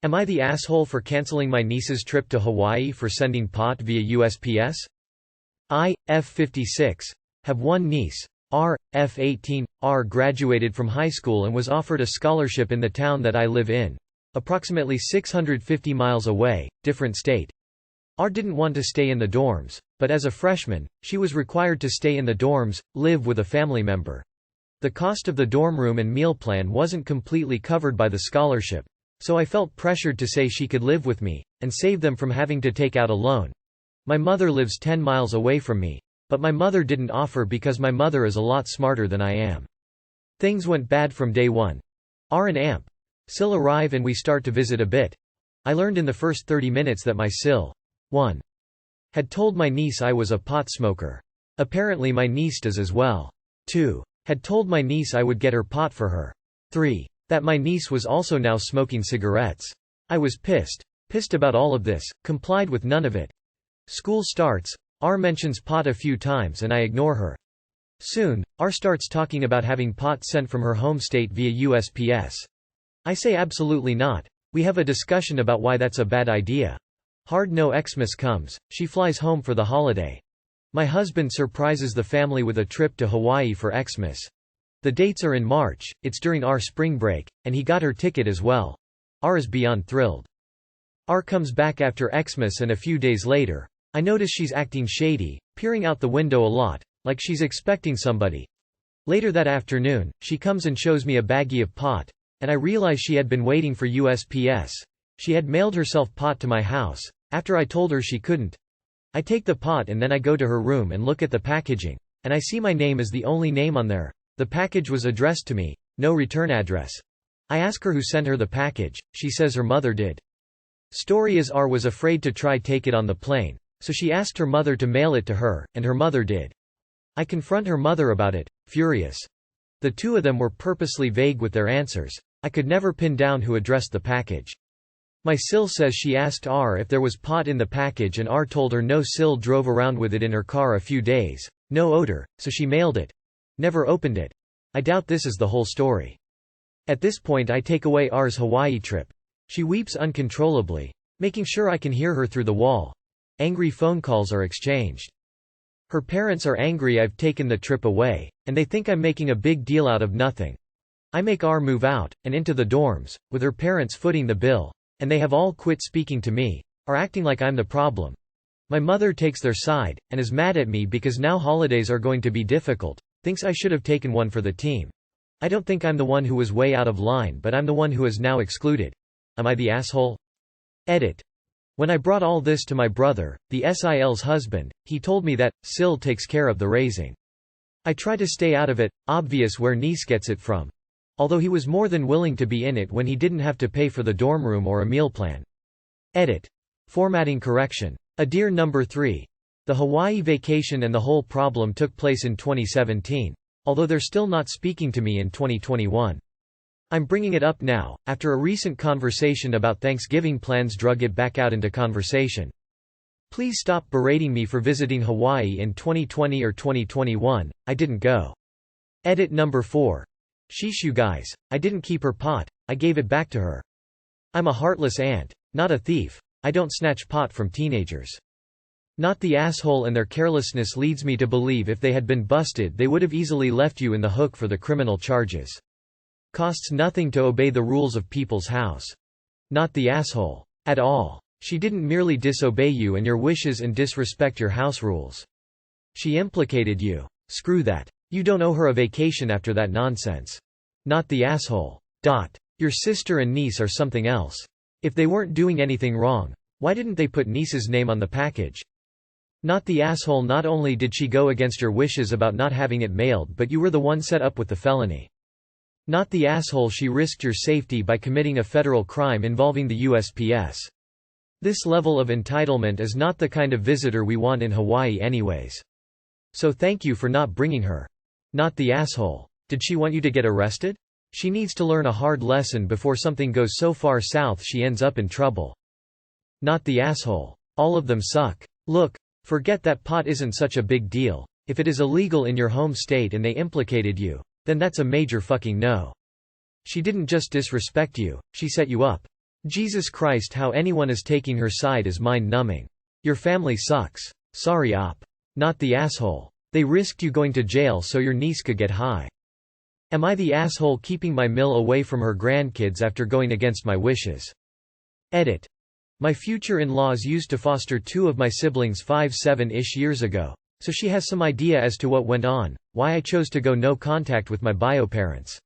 Am I the asshole for canceling my niece's trip to Hawaii for sending pot via USPS? I, F56, have one niece. R, F18. R graduated from high school and was offered a scholarship in the town that I live in, approximately 650 miles away, different state. R didn't want to stay in the dorms, but as a freshman, she was required to stay in the dorms, live with a family member. The cost of the dorm room and meal plan wasn't completely covered by the scholarship, so I felt pressured to say she could live with me, and save them from having to take out a loan. My mother lives 10 miles away from me, but my mother didn't offer because my mother is a lot smarter than I am. Things went bad from day one. R and Amp. Sil arrive and we start to visit a bit. I learned in the first 30 minutes that my Sil 1. Had told my niece I was a pot smoker. Apparently my niece does as well. 2. Had told my niece I would get her pot for her. 3. That my niece was also now smoking cigarettes. I was pissed. Pissed about all of this, complied with none of it. School starts, R mentions pot a few times and I ignore her. Soon, R starts talking about having pot sent from her home state via USPS. I say absolutely not. We have a discussion about why that's a bad idea. Hard no. Xmas comes, she flies home for the holiday. My husband surprises the family with a trip to Hawaii for Xmas. The dates are in March, it's during our spring break, and he got her ticket as well. R is beyond thrilled. R comes back after Xmas and a few days later, I notice she's acting shady, peering out the window a lot, like she's expecting somebody. Later that afternoon, she comes and shows me a baggie of pot, and I realize she had been waiting for USPS. She had mailed herself pot to my house, after I told her she couldn't. I take the pot and then I go to her room and look at the packaging, and I see my name is the only name on there. The package was addressed to me, no return address. I ask her who sent her the package, she says her mother did. Story is R was afraid to try take it on the plane, so she asked her mother to mail it to her, and her mother did. I confront her mother about it, furious. The two of them were purposely vague with their answers. I could never pin down who addressed the package. My Sil says she asked R if there was pot in the package and R told her no. Sil drove around with it in her car a few days, no odor, so she mailed it. Never opened it. I doubt this is the whole story. At this point I take away R's Hawaii trip. She weeps uncontrollably, making sure I can hear her through the wall. Angry phone calls are exchanged. Her parents are angry I've taken the trip away, and they think I'm making a big deal out of nothing. I make R move out, and into the dorms, with her parents footing the bill, and they have all quit speaking to me, are acting like I'm the problem. My mother takes their side, and is mad at me because now holidays are going to be difficult, thinks I should have taken one for the team. I don't think I'm the one who was way out of line, but I'm the one who is now excluded. Am I the asshole? Edit. When I brought all this to my brother, the SIL's husband, he told me that, Sil takes care of the raising. I try to stay out of it, obvious where niece gets it from. Although he was more than willing to be in it when he didn't have to pay for the dorm room or a meal plan. Edit. Formatting correction. Adir number 3. The Hawaii vacation and the whole problem took place in 2017. Although they're still not speaking to me in 2021. I'm bringing it up now, after a recent conversation about Thanksgiving plans drug it back out into conversation. Please stop berating me for visiting Hawaii in 2020 or 2021, I didn't go. Edit number 4. Sheesh you guys, I didn't keep her pot, I gave it back to her. I'm a heartless aunt, not a thief, I don't snatch pot from teenagers. Not the asshole, and their carelessness leads me to believe if they had been busted they would have easily left you in the hook for the criminal charges. Costs nothing to obey the rules of people's house. Not the asshole. At all. She didn't merely disobey you and your wishes and disrespect your house rules. She implicated you. Screw that. You don't owe her a vacation after that nonsense. Not the asshole. Your sister and niece are something else. If they weren't doing anything wrong, why didn't they put niece's name on the package? Not the asshole. Not only did she go against your wishes about not having it mailed, but you were the one set up with the felony. Not the asshole. She risked your safety by committing a federal crime involving the USPS. This level of entitlement is not the kind of visitor we want in Hawaii anyways. So thank you for not bringing her. Not the asshole. Did she want you to get arrested? She needs to learn a hard lesson before something goes so far south she ends up in trouble. Not the asshole. All of them suck. Look, forget that pot isn't such a big deal. If it is illegal in your home state and they implicated you, then that's a major fucking no. She didn't just disrespect you, she set you up. Jesus Christ, how anyone is taking her side is mind-numbing. Your family sucks. Sorry op. Not the asshole. They risked you going to jail so your niece could get high. Am I the asshole keeping my mill away from her grandkids after going against my wishes? Edit. My future in-laws used to foster 2 of my siblings 5-7-ish years ago, so she has some idea as to what went on, why I chose to go no contact with my bio parents.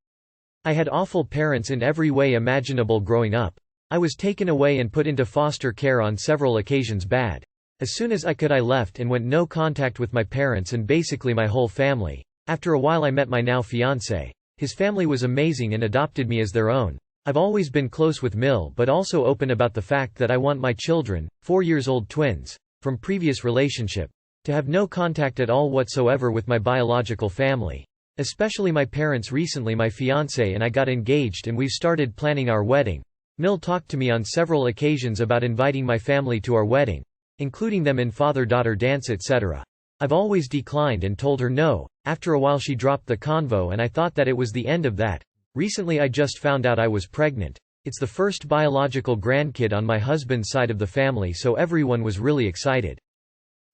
I had awful parents in every way imaginable growing up. I was taken away and put into foster care on several occasions bad. As soon as I could I left and went no contact with my parents and basically my whole family. After a while I met my now fiancé. His family was amazing and adopted me as their own. I've always been close with Mill but also open about the fact that I want my children, 4-year-old twins, from previous relationship, to have no contact at all whatsoever with my biological family. Especially my parents. Recently my fiancé and I got engaged and we've started planning our wedding. Mill talked to me on several occasions about inviting my family to our wedding, including them in father-daughter dance etc. I've always declined and told her no. After a while she dropped the convo and I thought that it was the end of that. Recently I just found out I was pregnant. It's the first biological grandkid on my husband's side of the family, so everyone was really excited.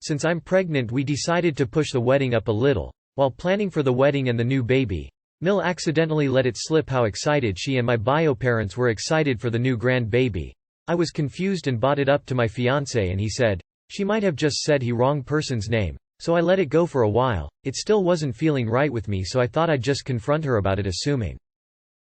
Since I'm pregnant we decided to push the wedding up a little. While planning for the wedding and the new baby, Mill accidentally let it slip how excited she and my bio parents were excited for the new grandbaby. I was confused and brought it up to my fiancé and he said, she might have just said the wrong person's name, so I let it go for a while. It still wasn't feeling right with me, so I thought I'd just confront her about it, assuming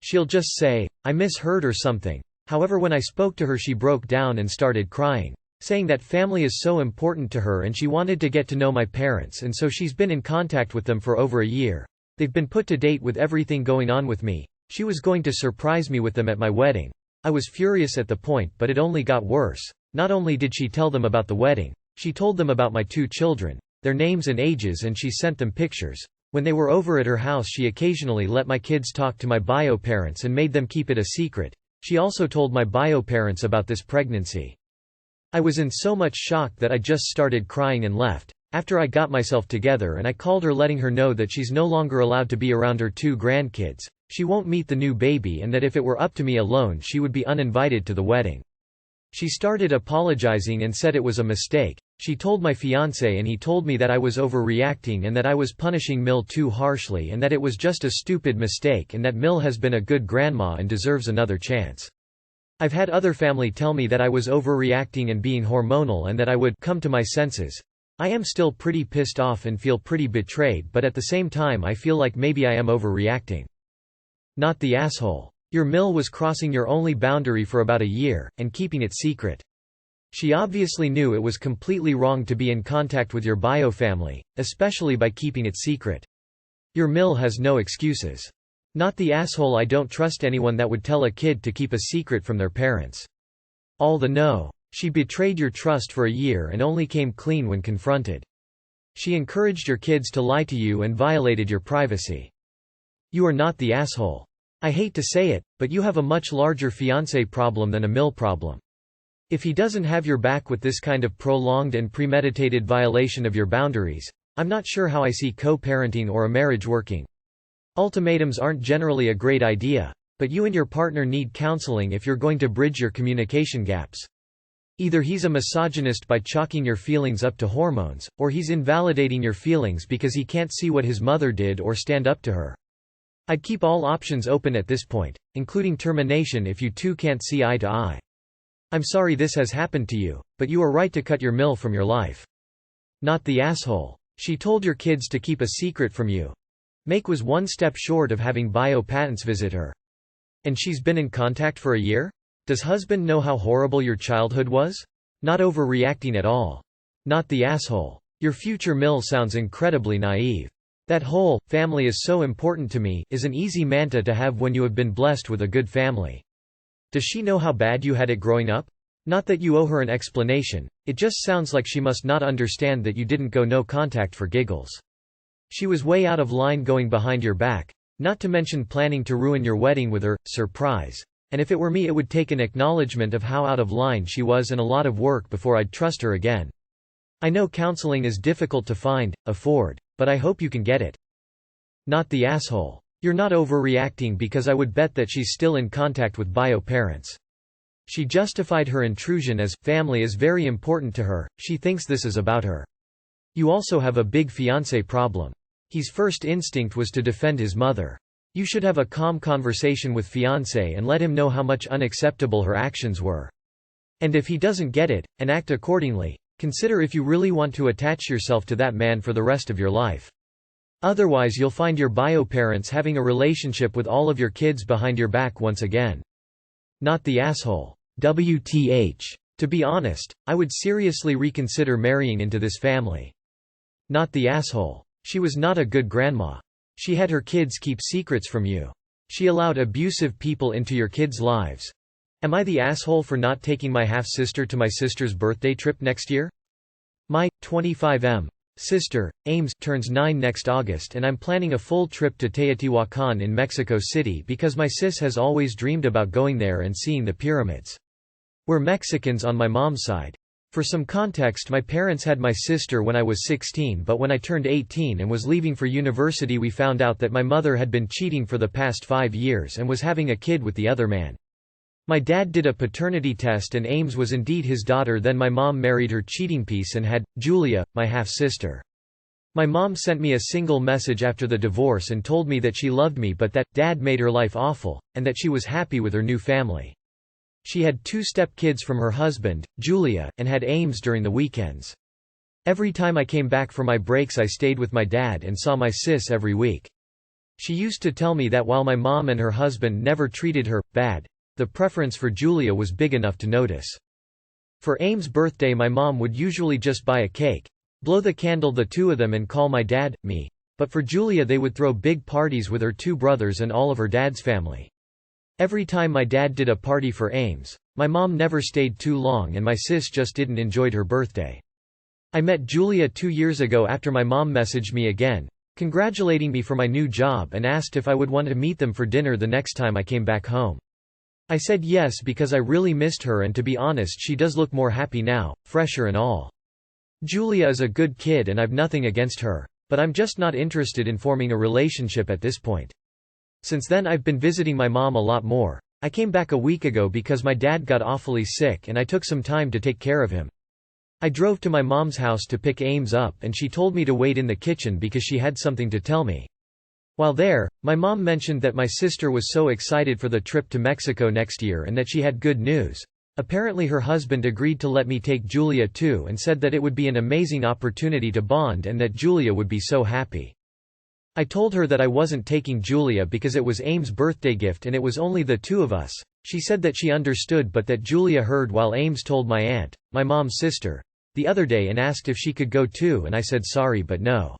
she'll just say, I misheard or something. However, when I spoke to her she broke down and started crying, saying that family is so important to her and she wanted to get to know my parents, and so she's been in contact with them for over a year. They've been put to date with everything going on with me. She was going to surprise me with them at my wedding. I was furious at the point, but it only got worse. Not only did she tell them about the wedding, she told them about my 2 children, their names and ages, and she sent them pictures. When they were over at her house she occasionally let my kids talk to my bio parents and made them keep it a secret. She also told my bio parents about this pregnancy. I was in so much shock that I just started crying and left. After I got myself together and I called her letting her know that she's no longer allowed to be around her 2 grandkids, she won't meet the new baby, and that if it were up to me alone she would be uninvited to the wedding. She started apologizing and said it was a mistake. She told my fiancé and he told me that I was overreacting and that I was punishing Mill too harshly and that it was just a stupid mistake and that Mill has been a good grandma and deserves another chance. I've had other family tell me that I was overreacting and being hormonal and that I would come to my senses. I am still pretty pissed off and feel pretty betrayed, but at the same time I feel like maybe I am overreacting. Not the asshole. Your Mill was crossing your only boundary for about a year, and keeping it secret. She obviously knew it was completely wrong to be in contact with your bio family, especially by keeping it secret. Your Mill has no excuses. Not the asshole. I don't trust anyone that would tell a kid to keep a secret from their parents. All the no. She betrayed your trust for a year and only came clean when confronted. She encouraged your kids to lie to you and violated your privacy. You are not the asshole. I hate to say it, but you have a much larger fiancé problem than a Mill problem. If he doesn't have your back with this kind of prolonged and premeditated violation of your boundaries, I'm not sure how I see co-parenting or a marriage working. Ultimatums aren't generally a great idea, but you and your partner need counseling if you're going to bridge your communication gaps. Either he's a misogynist by chalking your feelings up to hormones, or he's invalidating your feelings because he can't see what his mother did or stand up to her. I'd keep all options open at this point, including termination if you two can't see eye to eye. I'm sorry this has happened to you, but you are right to cut your Mill from your life. Not the asshole. She told your kids to keep a secret from you. Make was one step short of having bio patents visit her. And she's been in contact for a year? Does husband know how horrible your childhood was? Not overreacting at all. Not the asshole. Your future Mill sounds incredibly naive. That whole, family is so important to me, is an easy mantra to have when you have been blessed with a good family. Does she know how bad you had it growing up? Not that you owe her an explanation, it just sounds like she must not understand that you didn't go no contact for giggles. She was way out of line going behind your back, not to mention planning to ruin your wedding with her surprise. And if it were me, it would take an acknowledgement of how out of line she was and a lot of work before I'd trust her again. I know counseling is difficult to find, afford, but I hope you can get it. Not the asshole. You're not overreacting because I would bet that she's still in contact with bio parents. She justified her intrusion as, family is very important to her, she thinks this is about her. You also have a big fiancé problem. His first instinct was to defend his mother. You should have a calm conversation with fiancé and let him know how much unacceptable her actions were. And if he doesn't get it, and act accordingly, consider if you really want to attach yourself to that man for the rest of your life. Otherwise you'll find your bio parents having a relationship with all of your kids behind your back once again. Not the asshole. WTH. To be honest, I would seriously reconsider marrying into this family. Not the asshole. She was not a good grandma. She had her kids keep secrets from you. She allowed abusive people into your kids' lives. Am I the asshole for not taking my half-sister to my sister's birthday trip next year? My 25M sister, Ames, turns 9 next August and I'm planning a full trip to Teotihuacan in Mexico City because my sis has always dreamed about going there and seeing the pyramids. We're Mexicans on my mom's side. For some context, my parents had my sister when I was 16, but when I turned 18 and was leaving for university we found out that my mother had been cheating for the past 5 years and was having a kid with the other man. My dad did a paternity test and Ames was indeed his daughter. Then my mom married her cheating piece and had Julia, my half-sister. My mom sent me a single message after the divorce and told me that she loved me but that Dad made her life awful, and that she was happy with her new family. She had 2 step-kids from her husband, Julia, and had Ames during the weekends. Every time I came back for my breaks I stayed with my dad and saw my sis every week. She used to tell me that while my mom and her husband never treated her bad, the preference for Julia was big enough to notice. For Ames' birthday my mom would usually just buy a cake, blow the candle the 2 of them and call my dad, me. But for Julia they would throw big parties with her 2 brothers and all of her dad's family. Every time my dad did a party for Ames, my mom never stayed too long and my sis just didn't enjoy her birthday. I met Julia 2 years ago after my mom messaged me again, congratulating me for my new job and asked if I would want to meet them for dinner the next time I came back home. I said yes because I really missed her and to be honest she does look more happy now, fresher and all. Julia is a good kid and I've nothing against her, but I'm just not interested in forming a relationship at this point. Since then I've been visiting my mom a lot more. I came back a week ago because my dad got awfully sick and I took some time to take care of him. I drove to my mom's house to pick Ames up and she told me to wait in the kitchen because she had something to tell me. While there, my mom mentioned that my sister was so excited for the trip to Mexico next year and that she had good news. Apparently her husband agreed to let me take Julia too and said that it would be an amazing opportunity to bond and that Julia would be so happy. I told her that I wasn't taking Julia because it was Ames' birthday gift and it was only the 2 of us. She said that she understood but that Julia heard while Ames told my aunt, my mom's sister, the other day and asked if she could go too and I said sorry but no.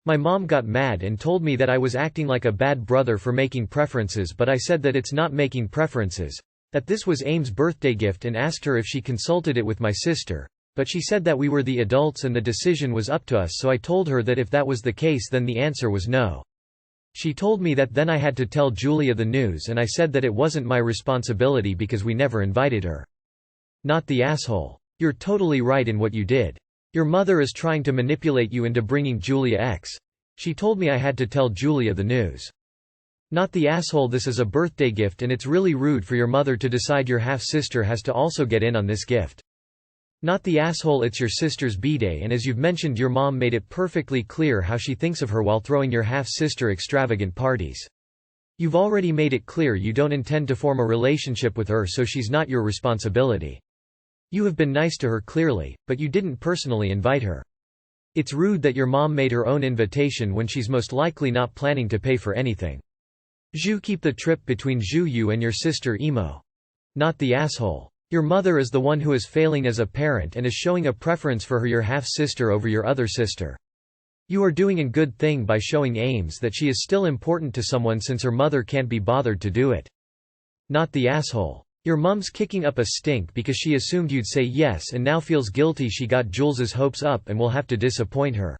My mom got mad and told me that I was acting like a bad brother for making preferences but I said that it's not making preferences, that this was Ames' birthday gift and asked her if she consulted it with my sister, but she said that we were the adults and the decision was up to us so I told her that if that was the case then the answer was no. She told me that then I had to tell Julia the news and I said that it wasn't my responsibility because we never invited her. Not the asshole. You're totally right in what you did. Your mother is trying to manipulate you into bringing Julia X. She told me I had to tell Julia the news. Not the asshole. This is a birthday gift and it's really rude for your mother to decide your half-sister has to also get in on this gift. Not the asshole. It's your sister's b-day and as you've mentioned your mom made it perfectly clear how she thinks of her while throwing your half-sister extravagant parties. You've already made it clear you don't intend to form a relationship with her so she's not your responsibility. You have been nice to her clearly, but you didn't personally invite her. It's rude that your mom made her own invitation when she's most likely not planning to pay for anything. Keep the trip between you and your sister emo. Not the asshole. Your mother is the one who is failing as a parent and is showing a preference for her your half-sister over your other sister. You are doing a good thing by showing Ames that she is still important to someone since her mother can't be bothered to do it. Not the asshole. Your mum's kicking up a stink because she assumed you'd say yes and now feels guilty she got Jules's hopes up and will have to disappoint her.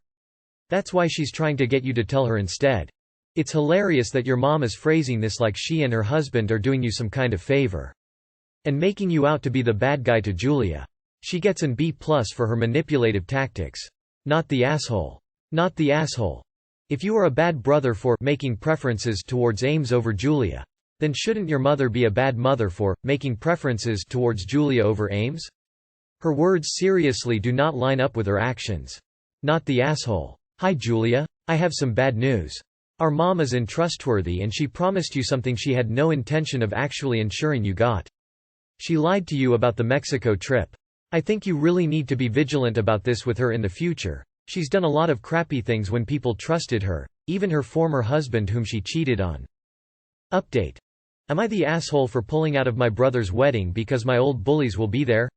That's why she's trying to get you to tell her instead. It's hilarious that your mom is phrasing this like she and her husband are doing you some kind of favor. And making you out to be the bad guy to Julia. She gets an B+ for her manipulative tactics. Not the asshole. Not the asshole. If you are a bad brother for making preferences towards Ames over Julia, Then shouldn't your mother be a bad mother for making preferences towards Julia over Ames? Her words seriously do not line up with her actions. Not the asshole. Hi Julia. I have some bad news. Our mom is untrustworthy and she promised you something she had no intention of actually ensuring you got. She lied to you about the Mexico trip. I think you really need to be vigilant about this with her in the future. She's done a lot of crappy things when people trusted her, even her former husband whom she cheated on. Update. Am I the asshole for pulling out of my brother's wedding because my old bullies will be there?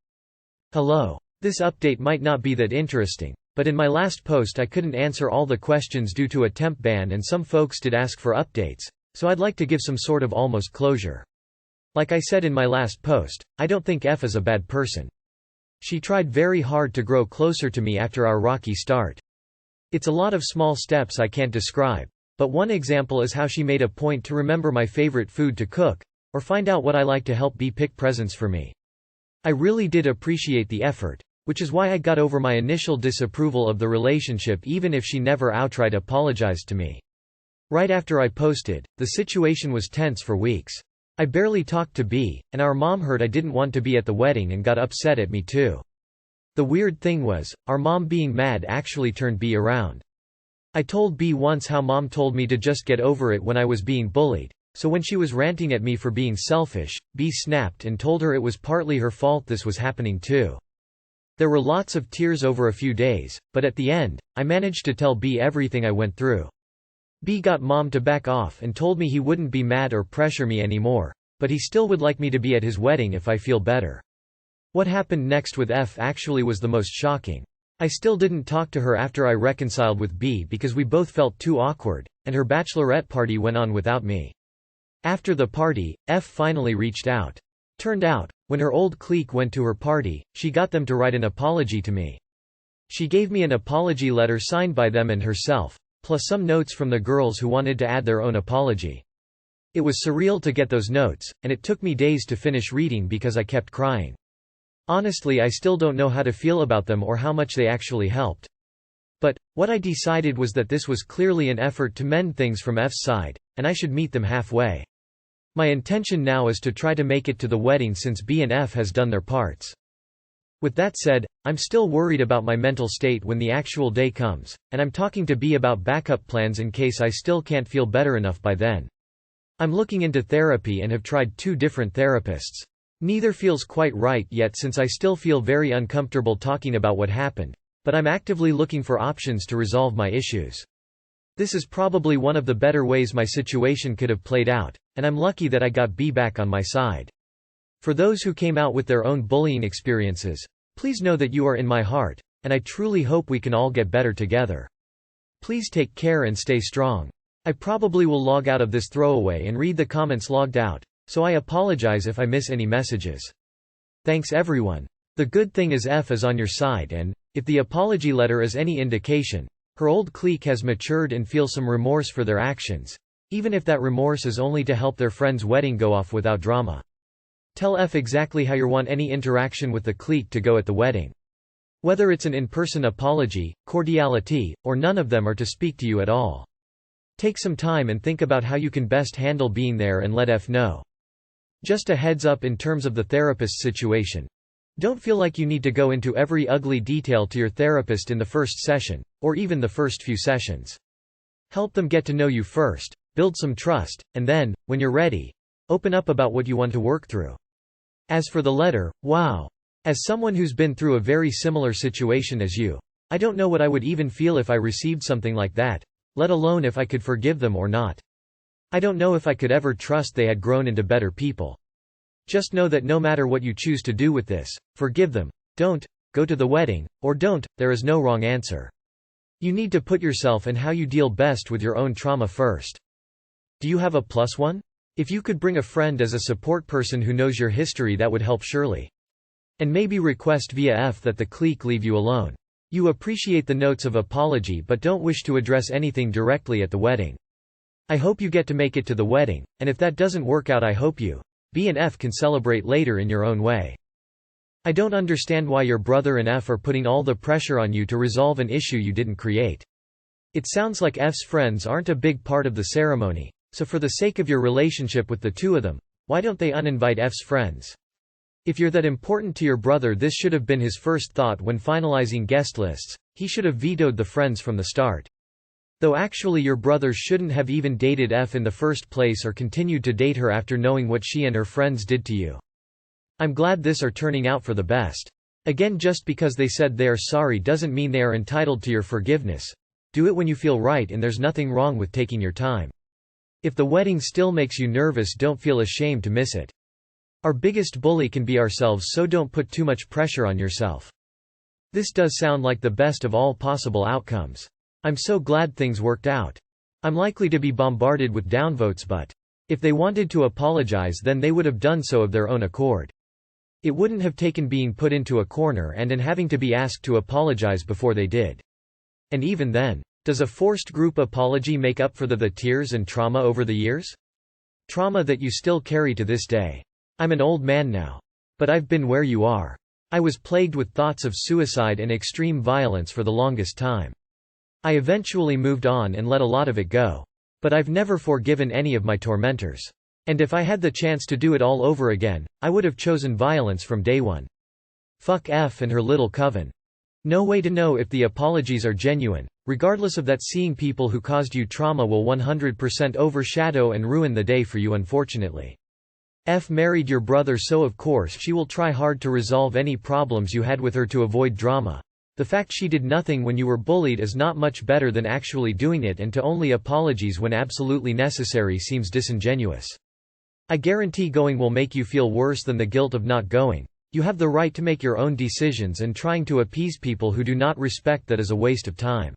Hello. This update might not be that interesting, but in my last post I couldn't answer all the questions due to a temp ban and some folks did ask for updates, so I'd like to give some sort of almost closure. Like I said in my last post, I don't think F is a bad person. She tried very hard to grow closer to me after our rocky start. It's a lot of small steps I can't describe, but one example is how she made a point to remember my favorite food to cook, or find out what I like to help B pick presents for me. I really did appreciate the effort, which is why I got over my initial disapproval of the relationship even if she never outright apologized to me. Right after I posted, the situation was tense for weeks. I barely talked to B, and our mom heard I didn't want to be at the wedding and got upset at me too. The weird thing was, our mom being mad actually turned B around. I told B once how mom told me to just get over it when I was being bullied, so when she was ranting at me for being selfish, B snapped and told her it was partly her fault this was happening too. There were lots of tears over a few days, but at the end, I managed to tell B everything I went through. B got mom to back off and told me he wouldn't be mad or pressure me anymore, but he still would like me to be at his wedding if I feel better. What happened next with F actually was the most shocking. I still didn't talk to her after I reconciled with B because we both felt too awkward, and her bachelorette party went on without me. After the party, F finally reached out. Turned out, when her old clique went to her party, she got them to write an apology to me. She gave me an apology letter signed by them and herself, plus some notes from the girls who wanted to add their own apology. It was surreal to get those notes, and it took me days to finish reading because I kept crying. Honestly, I still don't know how to feel about them or how much they actually helped. But what I decided was that this was clearly an effort to mend things from F's side, and I should meet them halfway. My intention now is to try to make it to the wedding since B and F has done their parts. With that said, I'm still worried about my mental state when the actual day comes, and I'm talking to B about backup plans in case I still can't feel better enough by then. I'm looking into therapy and have tried 2 different therapists. Neither feels quite right yet since I still feel very uncomfortable talking about what happened, but I'm actively looking for options to resolve my issues. This is probably one of the better ways my situation could have played out, and I'm lucky that I got B back on my side. For those who came out with their own bullying experiences, please know that you are in my heart, and I truly hope we can all get better together. Please take care and stay strong. I probably will log out of this throwaway and read the comments logged out, so I apologize if I miss any messages. Thanks everyone. The good thing is F is on your side and, if the apology letter is any indication, her old clique has matured and feel some remorse for their actions, even if that remorse is only to help their friend's wedding go off without drama. Tell F exactly how you want any interaction with the clique to go at the wedding. Whether it's an in-person apology, cordiality, or none of them are to speak to you at all. Take some time and think about how you can best handle being there and let F know. Just a heads up in terms of the therapist's situation. Don't feel like you need to go into every ugly detail to your therapist in the first session, or even the first few sessions. Help them get to know you first, build some trust, and then, when you're ready, open up about what you want to work through. As for the letter, wow. As someone who's been through a very similar situation as you, I don't know what I would even feel if I received something like that, let alone if I could forgive them or not. I don't know if I could ever trust they had grown into better people. Just know that no matter what you choose to do with this, forgive them, don't, go to the wedding, or don't, there is no wrong answer. You need to put yourself and how you deal best with your own trauma first. Do you have a +1? If you could bring a friend as a support person who knows your history, that would help surely. And maybe request via F that the clique leave you alone. You appreciate the notes of apology but don't wish to address anything directly at the wedding. I hope you get to make it to the wedding, and if that doesn't work out I hope you, B and F can celebrate later in your own way. I don't understand why your brother and F are putting all the pressure on you to resolve an issue you didn't create. It sounds like F's friends aren't a big part of the ceremony, So for the sake of your relationship with the two of them, why don't they uninvite F's friends? If you're that important to your brother, this should have been his first thought when finalizing guest lists. He should have vetoed the friends from the start. Though actually your brother shouldn't have even dated F in the first place or continued to date her after knowing what she and her friends did to you. I'm glad this are turning out for the best. Again, just because they said they are sorry doesn't mean they are entitled to your forgiveness. Do it when you feel right, and there's nothing wrong with taking your time. If the wedding still makes you nervous, don't feel ashamed to miss it. Our biggest bully can be ourselves, so don't put too much pressure on yourself. This does sound like the best of all possible outcomes. I'm so glad things worked out. I'm likely to be bombarded with downvotes, but if they wanted to apologize, then they would have done so of their own accord. It wouldn't have taken being put into a corner and having to be asked to apologize before they did. And even then, does a forced group apology make up for the tears and trauma over the years? Trauma that you still carry to this day. I'm an old man now. But I've been where you are. I was plagued with thoughts of suicide and extreme violence for the longest time. I eventually moved on and let a lot of it go. But I've never forgiven any of my tormentors. And if I had the chance to do it all over again, I would have chosen violence from day one. Fuck F and her little coven. No way to know if the apologies are genuine. Regardless of that, seeing people who caused you trauma will 100% overshadow and ruin the day for you, unfortunately. F married your brother, so of course she will try hard to resolve any problems you had with her to avoid drama. The fact she did nothing when you were bullied is not much better than actually doing it, and to only apologies when absolutely necessary seems disingenuous. I guarantee going will make you feel worse than the guilt of not going. You have the right to make your own decisions, and trying to appease people who do not respect that is a waste of time.